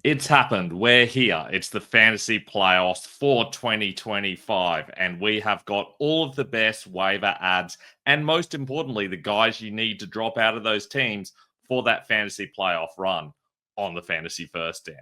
It's happened. We're here. It's the fantasy playoffs for 2025, and we have got all of the best waiver ads, and most importantly, the guys you need to drop out of those teams for that fantasy playoff run on the Fantasy First Down.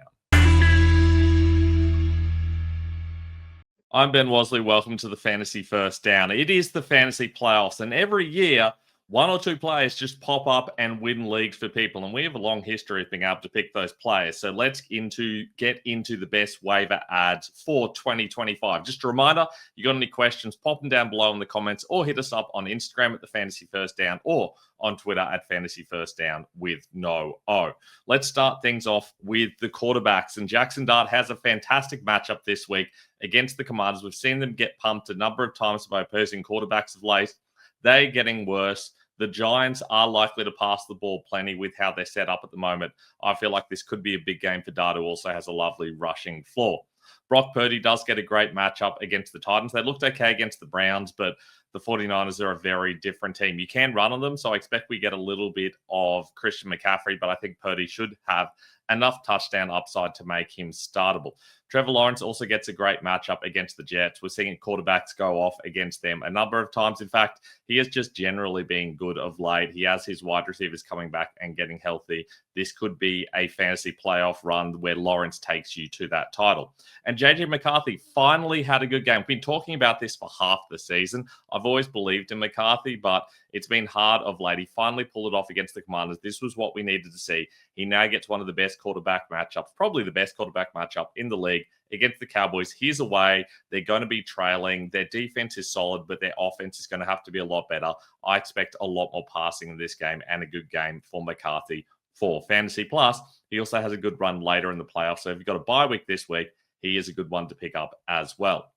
I'm Ben Wasley. Welcome to the Fantasy First Down. It is the fantasy playoffs, and every year, one or two players just pop up and win leagues for people. And we have a long history of being able to pick those players. So let's get into the best waiver ads for 2025. Just a reminder, you got any questions, pop them down below in the comments or hit us up on Instagram at the Fantasy First Down or on Twitter at Fantasy First Down with no O. Let's start things off with the quarterbacks. And Jackson Dart has a fantastic matchup this week against the Commanders. We've seen them get pumped a number of times by opposing quarterbacks of late. They're getting worse. The Giants are likely to pass the ball plenty with how they're set up at the moment. I feel like this could be a big game for Dart, who also has a lovely rushing floor. Brock Purdy does get a great matchup against the Titans. They looked okay against the Browns, but the 49ers are a very different team. You can run on them, so I expect we get a little bit of Christian McCaffrey, but I think Purdy should have enough touchdown upside to make him startable. Trevor Lawrence also gets a great matchup against the Jets. We're seeing quarterbacks go off against them a number of times. In fact, he has just generally been good of late. He has his wide receivers coming back and getting healthy. This could be a fantasy playoff run where Lawrence takes you to that title. And JJ McCarthy finally had a good game. We've been talking about this for half the season. I've always believed in McCarthy, but it's been hard of late. He finally pulled it off against the Commanders. This was what we needed to see. He now gets one of the best quarterback matchups, probably the best quarterback matchup in the league against the Cowboys. Here's a way. They're going to be trailing. Their defense is solid, but their offense is going to have to be a lot better. I expect a lot more passing in this game and a good game for McCarthy for fantasy. Plus, he also has a good run later in the playoffs. So if you've got a bye week this week, he is a good one to pick up as well.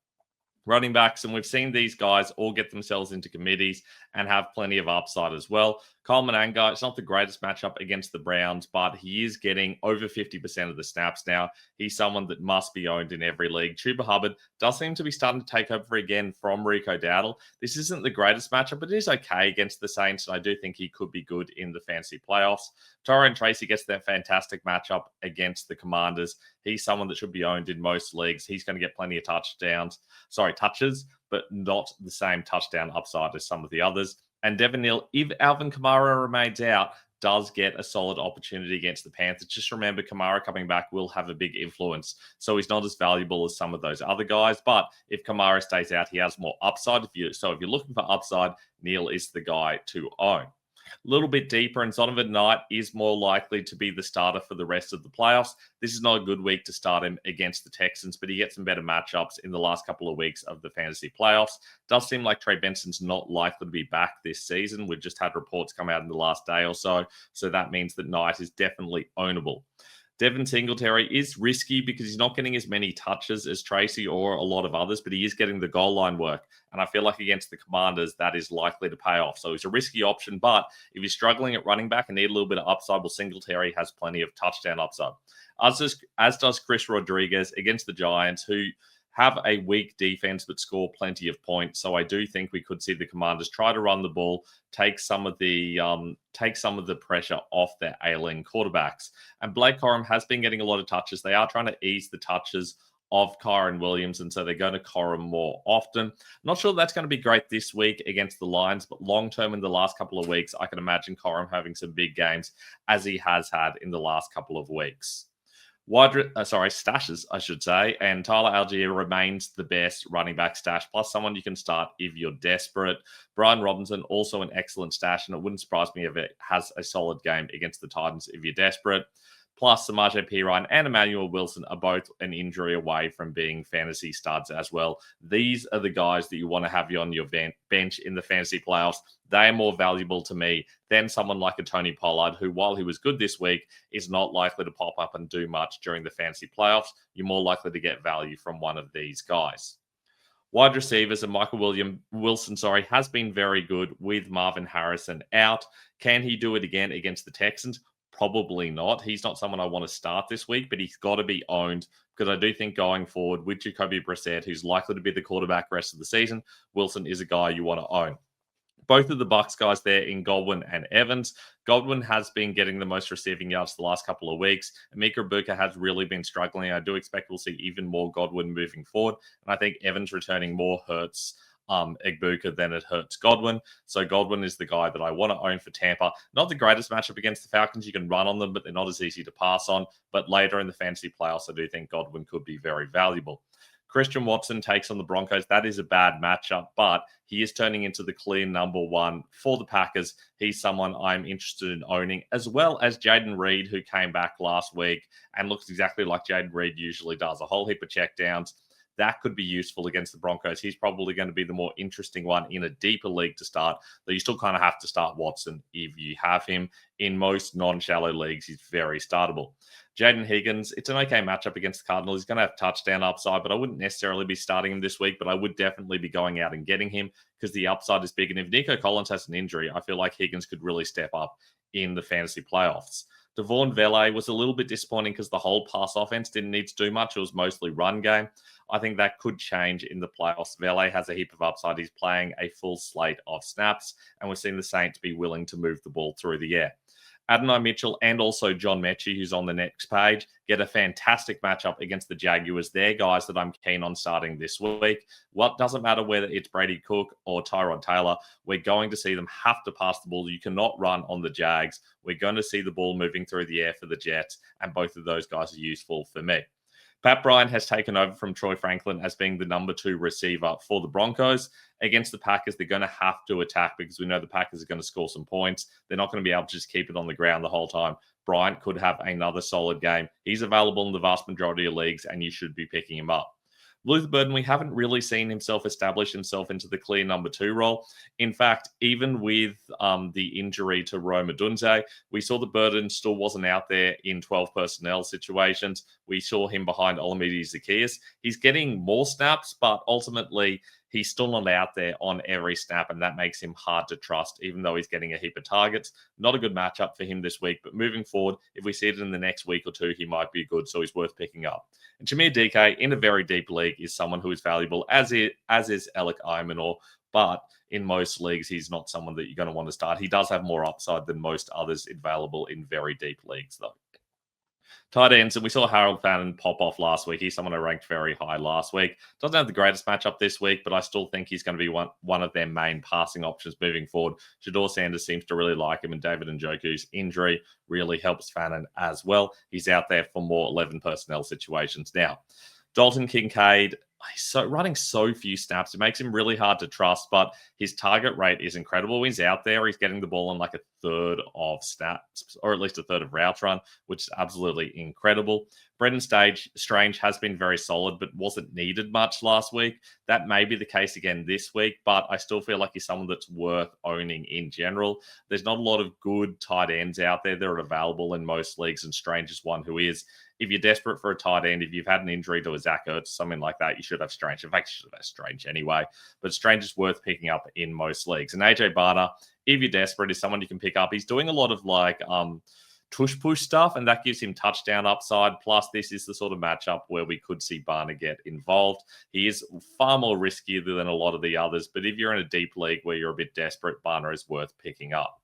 Running backs, and we've seen these guys all get themselves into committees and have plenty of upside as well. Coleman Angar, it's not the greatest matchup against the Browns, but he is getting over 50% of the snaps now. He's someone that must be owned in every league. Chuba Hubbard does seem to be starting to take over again from Rico Dowdle. This isn't the greatest matchup, but it is okay against the Saints, and I do think he could be good in the fantasy playoffs. Taurean Tracy gets that fantastic matchup against the Commanders. He's someone that should be owned in most leagues. He's going to get plenty of touches, but not the same touchdown upside as some of the others. And Devin Neal, if Alvin Kamara remains out, does get a solid opportunity against the Panthers. Just remember, Kamara coming back will have a big influence. So he's not as valuable as some of those other guys. But if Kamara stays out, he has more upside. If you're looking for upside, Neal is the guy to own. A little bit deeper, and Zonovan Knight is more likely to be the starter for the rest of the playoffs. This is not a good week to start him against the Texans, but he gets some better matchups in the last couple of weeks of the fantasy playoffs. Does seem like Trey Benson's not likely to be back this season. We've just had reports come out in the last day or so, so that means that Knight is definitely ownable. Devin Singletary is risky because he's not getting as many touches as Tracy or a lot of others, but he is getting the goal line work. And I feel like against the Commanders, that is likely to pay off. So he's a risky option, but if you're struggling at running back and need a little bit of upside, well, Singletary has plenty of touchdown upside. As does Chris Rodriguez against the Giants, who have a weak defense but score plenty of points. So I do think we could see the Commanders try to run the ball, take some of the pressure off their ailing quarterbacks. And Blake Corum has been getting a lot of touches. They are trying to ease the touches of Kyren Williams, and so they're going to Corum more often. I'm not sure that's going to be great this week against the Lions, but long-term in the last couple of weeks, I can imagine Corum having some big games as he has had in the last couple of weeks. Stashes, I should say. And Tyler Algier remains the best running back stash, plus someone you can start if you're desperate. Brian Robinson, also an excellent stash, and it wouldn't surprise me if it has a solid game against the Titans if you're desperate. Plus, Samaje Perine and Emmanuel Wilson are both an injury away from being fantasy studs as well. These are the guys that you want to have you on your bench in the fantasy playoffs. They are more valuable to me than someone like a Tony Pollard, who, while he was good this week, is not likely to pop up and do much during the fantasy playoffs. You're more likely to get value from one of these guys. Wide receivers, and Michael Wilson has been very good with Marvin Harrison out. Can he do it again against the Texans? Probably not. He's not someone I want to start this week, but he's got to be owned because I do think going forward with Jacoby Brissett, who's likely to be the quarterback rest of the season, Wilson is a guy you want to own. Both of the Bucks guys there in Godwin and Evans. Godwin has been getting the most receiving yards the last couple of weeks. Mika Ibuka has really been struggling. I do expect we'll see even more Godwin moving forward. And I think Evans returning more hurts Ibuka than it hurts Godwin. So Godwin is the guy that I want to own for Tampa. Not the greatest matchup against the Falcons. You can run on them, but they're not as easy to pass on. But later in the fantasy playoffs, I do think Godwin could be very valuable. Christian Watson takes on the Broncos. That is a bad matchup, but he is turning into the clear number one for the Packers. He's someone I'm interested in owning, as well as Jaden Reed, who came back last week and looks exactly like Jaden Reed usually does. A whole heap of checkdowns. That could be useful against the Broncos. He's probably going to be the more interesting one in a deeper league to start, though you still kind of have to start Watson if you have him. In most non-shallow leagues, he's very startable. Jaden Higgins, it's an okay matchup against the Cardinals. He's going to have touchdown upside, but I wouldn't necessarily be starting him this week, but I would definitely be going out and getting him because the upside is big. And if Nico Collins has an injury, I feel like Higgins could really step up in the fantasy playoffs. Devaughn Vele was a little bit disappointing because the whole pass offense didn't need to do much. It was mostly run game. I think that could change in the playoffs. Vele has a heap of upside. He's playing a full slate of snaps, and we're seeing the Saints be willing to move the ball through the air. Adonai Mitchell and also John Mechie, who's on the next page, get a fantastic matchup against the Jaguars. They're guys that I'm keen on starting this week. What doesn't matter whether it's Brady Cook or Tyrod Taylor, we're going to see them have to pass the ball. You cannot run on the Jags. We're going to see the ball moving through the air for the Jets, and both of those guys are useful for me. Pat Bryant has taken over from Troy Franklin as being the number 2 receiver for the Broncos. Against the Packers, they're going to have to attack because we know the Packers are going to score some points. They're not going to be able to just keep it on the ground the whole time. Bryant could have another solid game. He's available in the vast majority of leagues, and you should be picking him up. Luther Burden, we haven't really seen himself establish himself into the clear number 2 role. In fact, even with the injury to Rome Odunze, we saw the Burden still wasn't out there in 12 personnel situations. We saw him behind Olamide Zacchaeus. He's getting more snaps, but ultimately he's still not out there on every snap, and that makes him hard to trust, even though he's getting a heap of targets. Not a good matchup for him this week, but moving forward, if we see it in the next week or two, he might be good, so he's worth picking up. And Jameer DK, in a very deep league, is someone who is valuable, as is Alec Imanor, but in most leagues, he's not someone that you're going to want to start. He does have more upside than most others available in very deep leagues, though. Tight ends, and we saw Harold Fannin pop off last week. He's someone I ranked very high last week. Doesn't have the greatest matchup this week, but I still think he's going to be one of their main passing options moving forward. Shador Sanders seems to really like him, and David Njoku's injury really helps Fannin as well. He's out there for more 11 personnel situations now. Dalton Kincaid, he's running so few snaps. It makes him really hard to trust, but his target rate is incredible. When he's out there, he's getting the ball on like a third of snaps, or at least a third of route run, which is absolutely incredible. Brendan Strange has been very solid, but wasn't needed much last week. That may be the case again this week, but I still feel like he's someone that's worth owning in general. There's not a lot of good tight ends out there that are available in most leagues, and Strange is one who is. If you're desperate for a tight end, if you've had an injury to a Zach Ertz, something like that, you should have Strange. In fact, you should have Strange anyway. But Strange is worth picking up in most leagues. And AJ Barner, if you're desperate, is someone you can pick up. He's doing a lot of like tush push stuff, and that gives him touchdown upside. Plus, this is the sort of matchup where we could see Barner get involved. He is far more riskier than a lot of the others, but if you're in a deep league where you're a bit desperate, Barner is worth picking up.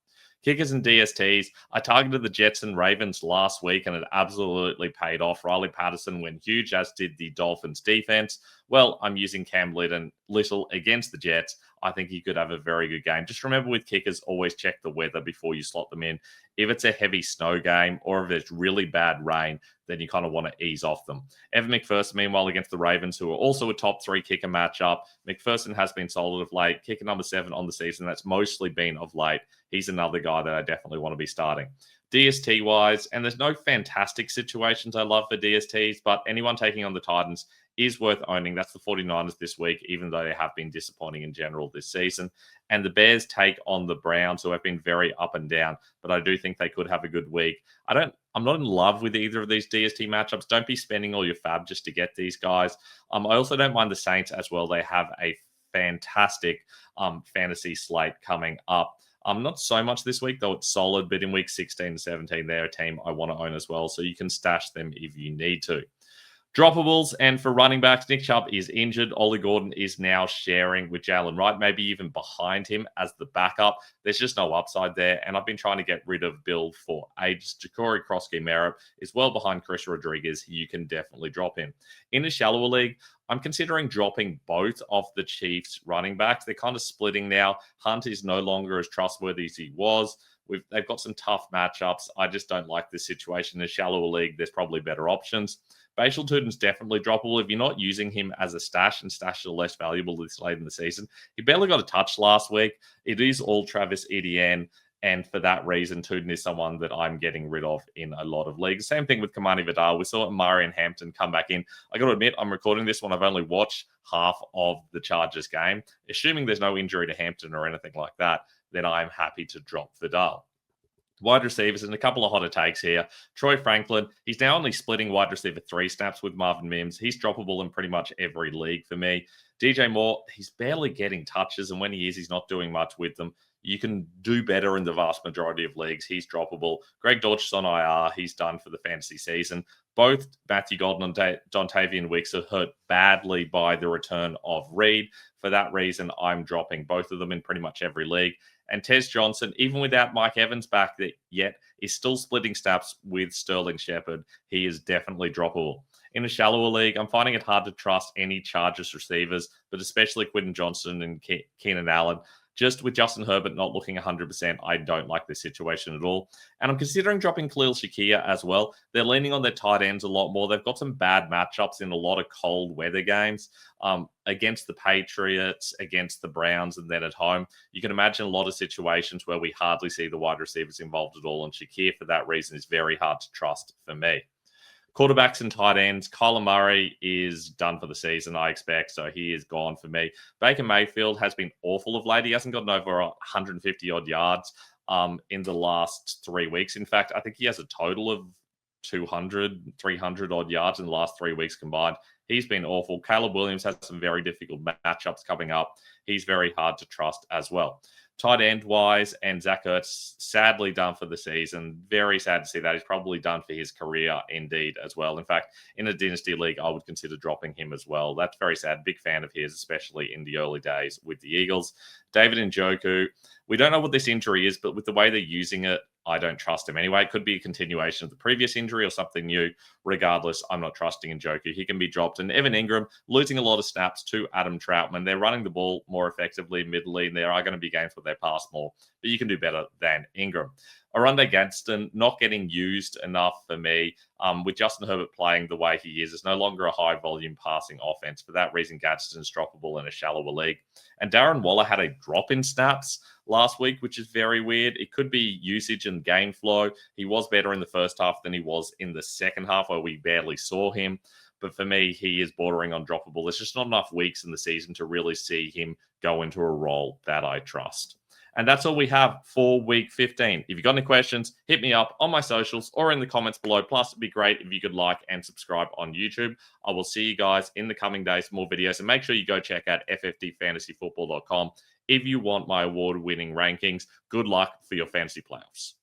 Kickers and DSTs. I targeted the Jets and Ravens last week, and it absolutely paid off. Riley Patterson went huge, as did the Dolphins defense. Well, I'm using Cam Little against the Jets. I think he could have a very good game. Just remember with kickers, always check the weather before you slot them in. If it's a heavy snow game or if it's really bad rain, then you kind of want to ease off them. Evan McPherson, meanwhile, against the Ravens, who are also a top 3 kicker matchup. McPherson has been solid of late. Kicker number 7 on the season. That's mostly been of late. He's another guy that I definitely want to be starting. DST-wise, and there's no fantastic situations I love for DSTs, but anyone taking on the Titans is worth owning. That's the 49ers this week, even though they have been disappointing in general this season. And the Bears take on the Browns, who have been very up and down, but I do think they could have a good week. I'm not in love with either of these DST matchups. Don't be spending all your fab just to get these guys. I also don't mind the Saints as well. They have a fantastic fantasy slate coming up. Not so much this week, though it's solid, but in week 16 and 17, they're a team I want to own as well, so you can stash them if you need to. Droppables, and for running backs, Nick Chubb is injured. Ollie Gordon is now sharing with Jalen Wright, maybe even behind him as the backup. There's just no upside there, and I've been trying to get rid of Bill for ages. Ja'Cory Krosky-Merritt is well behind Chris Rodriguez. You can definitely drop him. In a shallower league, I'm considering dropping both of the Chiefs running backs. They're kind of splitting now. Hunt is no longer as trustworthy as he was. They've got some tough matchups. I just don't like this situation. In a shallower league, there's probably better options. Bashal Tutin's definitely droppable. If you're not using him as a stash, and stashes are less valuable this late in the season, he barely got a touch last week. It is all Travis Etienne, and for that reason, Tutin is someone that I'm getting rid of in a lot of leagues. Same thing with Kamani Vidal. We saw Marion Hampton come back in. I got to admit, I'm recording this when I've only watched half of the Chargers game. Assuming there's no injury to Hampton or anything like that, then I'm happy to drop Vidal. Wide receivers, and a couple of hotter takes here. Troy Franklin, he's now only splitting wide receiver 3 snaps with Marvin Mims. He's droppable in pretty much every league for me. DJ Moore, he's barely getting touches, and when he is, he's not doing much with them. You can do better in the vast majority of leagues. He's droppable. Greg Dortch's on IR. He's done for the fantasy season. Both Matthew Golden and Dontavian Wicks are hurt badly by the return of Reed. For that reason, I'm dropping both of them in pretty much every league. And Tez Johnson, even without Mike Evans back yet, is still splitting snaps with Sterling Shepard. He is definitely droppable. In a shallower league, I'm finding it hard to trust any Chargers receivers, but especially Quentin Johnson and Keenan Allen. Just with Justin Herbert not looking 100%, I don't like this situation at all. And I'm considering dropping Khalil Shakir as well. They're leaning on their tight ends a lot more. They've got some bad matchups in a lot of cold weather games against the Patriots, against the Browns, and then at home. You can imagine a lot of situations where we hardly see the wide receivers involved at all. And Shakir, for that reason, is very hard to trust for me. Quarterbacks and tight ends, Kyler Murray is done for the season, I expect, so he is gone for me. Baker Mayfield has been awful of late. He hasn't gotten over 150-odd yards in the last 3 weeks. In fact, I think he has a total of 200, 300-odd yards in the last 3 weeks combined. He's been awful. Caleb Williams has some very difficult matchups coming up. He's very hard to trust as well. Tight end wise, and Zach Ertz sadly done for the season. Very sad to see that. He's probably done for his career indeed as well. In fact, in a dynasty league, I would consider dropping him as well. That's very sad. Big fan of his, especially in the early days with the Eagles. David Njoku, we don't know what this injury is, but with the way they're using it, I don't trust him anyway. It could be a continuation of the previous injury or something new. Regardless, I'm not trusting Njoku. He can be dropped. And Evan Ingram losing a lot of snaps to Adam Troutman. They're running the ball more effectively mid-lead. There are going to be games where they pass more, but you can do better than Ingram. Arundel Gadsden not getting used enough for me. With Justin Herbert playing the way he is, it's no longer a high-volume passing offense. For that reason, Gadsden's droppable in a shallower league. And Darren Waller had a drop in snaps last week, which is very weird. It could be usage and game flow. He was better in the first half than he was in the second half, where we barely saw him. But for me, he is bordering on droppable. There's just not enough weeks in the season to really see him go into a role that I trust. And that's all we have for week 15. If you've got any questions, hit me up on my socials or in the comments below. Plus, it'd be great if you could like and subscribe on YouTube. I will see you guys in the coming days for more videos. And make sure you go check out ffdfantasyfootball.com if you want my award-winning rankings. Good luck for your fantasy playoffs.